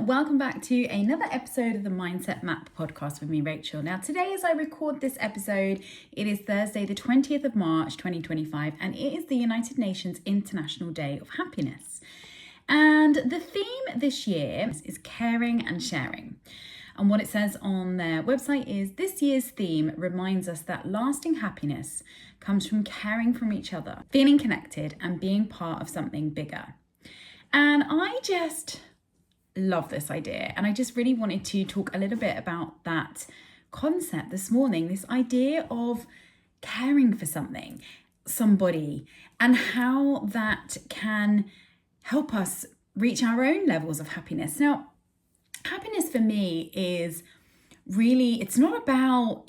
welcome back to another episode of the Mindset Map podcast with me, Rachel. Now, today as I record this episode, it is Thursday, the 20th of March, 2025, and it is the United Nations International Day of Happiness. And the theme this year is caring and sharing. And what it says on their website is, this year's theme reminds us that lasting happiness comes from caring for each other, feeling connected, and being part of something bigger. And I just love this idea. And I just really wanted to talk a little bit about that concept this morning, this idea of caring for somebody, and how that can help us reach our own levels of happiness. Now, happiness for me is really, it's not about,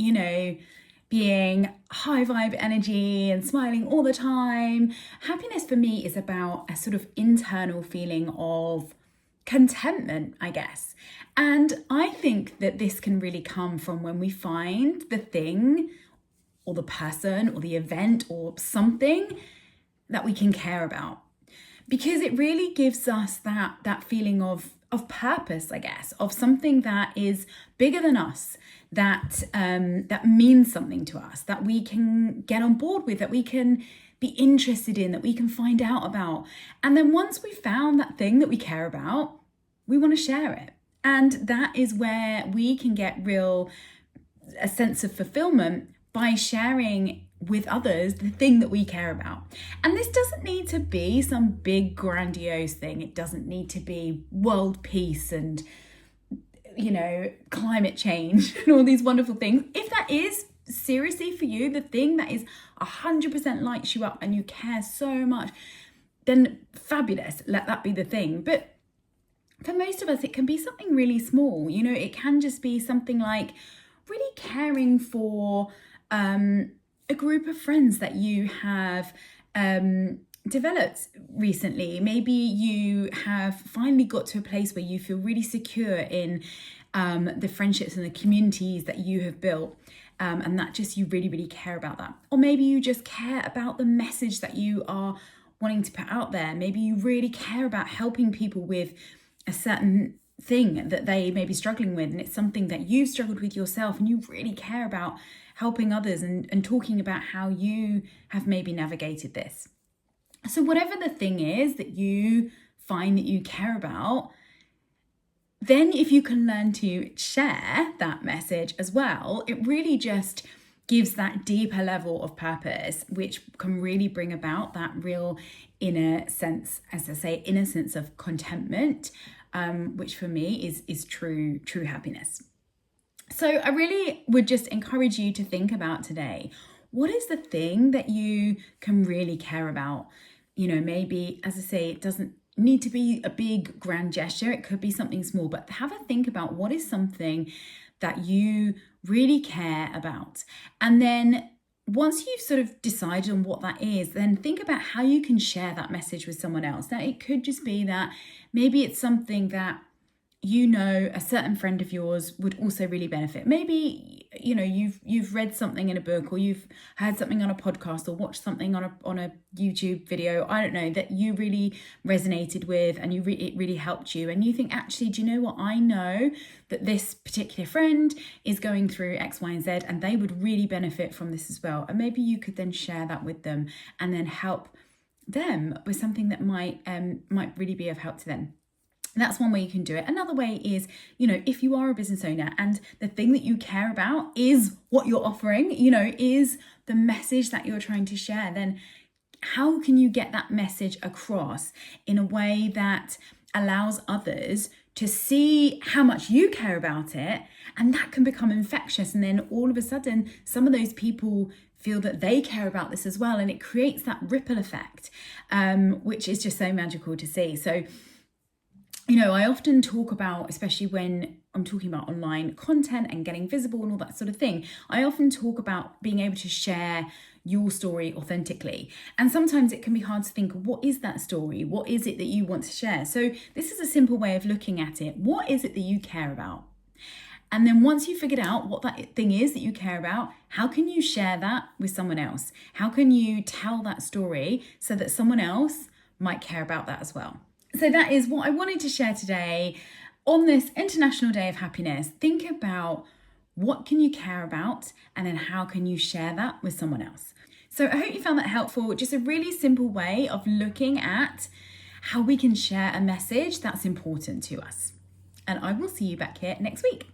being high vibe energy and smiling all the time. Happiness for me is about a sort of internal feeling of contentment, I guess. And I think that this can really come from when we find the thing or the person or the event or something that we can care about. Because it really gives us that feeling of purpose, I guess, of something that is bigger than us, that means something to us, that we can get on board with, that we can be interested in, that we can find out about. And then once we've found that thing that we care about, we want to share it. And that is where we can get a sense of fulfillment by sharing with others the thing that we care about. And this doesn't need to be some big grandiose thing. It doesn't need to be world peace and climate change and all these wonderful things. If that is seriously for you the thing that is 100% lights you up and you care so much, then fabulous, let that be the thing. But for most of us, it can be something really small. It can just be something like really caring for a group of friends that you have developed recently. Maybe you have finally got to a place where you feel really secure in the friendships and the communities that you have built, and that just you really, really care about that. Or maybe you just care about the message that you are wanting to put out there. Maybe you really care about helping people with a certain thing that they may be struggling with, and it's something that you've struggled with yourself, and you really care about helping others and talking about how you have maybe navigated this. So whatever the thing is that you find that you care about, then if you can learn to share that message as well, it really just gives that deeper level of purpose, which can really bring about that real inner sense, as I say, inner sense of contentment, which for me is true happiness. So I really would just encourage you to think about today, what is the thing that you can really care about? Maybe, as I say, it doesn't need to be a big grand gesture. It could be something small, but have a think about what is something that you really care about. And then once you've sort of decided on what that is, then think about how you can share that message with someone else. Now, it could just be that maybe it's something that a certain friend of yours would also really benefit. Maybe you've read something in a book, or you've heard something on a podcast, or watched something on a YouTube video, I don't know, that you really resonated with, and it really helped you, and you think, actually, do you know what, I know that this particular friend is going through X, Y, and Z, and they would really benefit from this as well. And maybe you could then share that with them and then help them with something that might really be of help to them. That's one way you can do it. Another way is, if you are a business owner and the thing that you care about is what you're offering, is the message that you're trying to share, then how can you get that message across in a way that allows others to see how much you care about it, and that can become infectious, and then all of a sudden some of those people feel that they care about this as well, and it creates that ripple effect, which is just so magical to see. So I often talk about, especially when I'm talking about online content and getting visible and all that sort of thing, I often talk about being able to share your story authentically. And sometimes it can be hard to think, what is that story? What is it that you want to share? So this is a simple way of looking at it. What is it that you care about? And then once you've figured out what that thing is that you care about, how can you share that with someone else? How can you tell that story so that someone else might care about that as well? So that is what I wanted to share today on this International Day of Happiness, think about what can you care about and then how can you share that with someone else. So I hope you found that helpful. Just a really simple way of looking at how we can share a message that's important to us. And I will see you back here next week.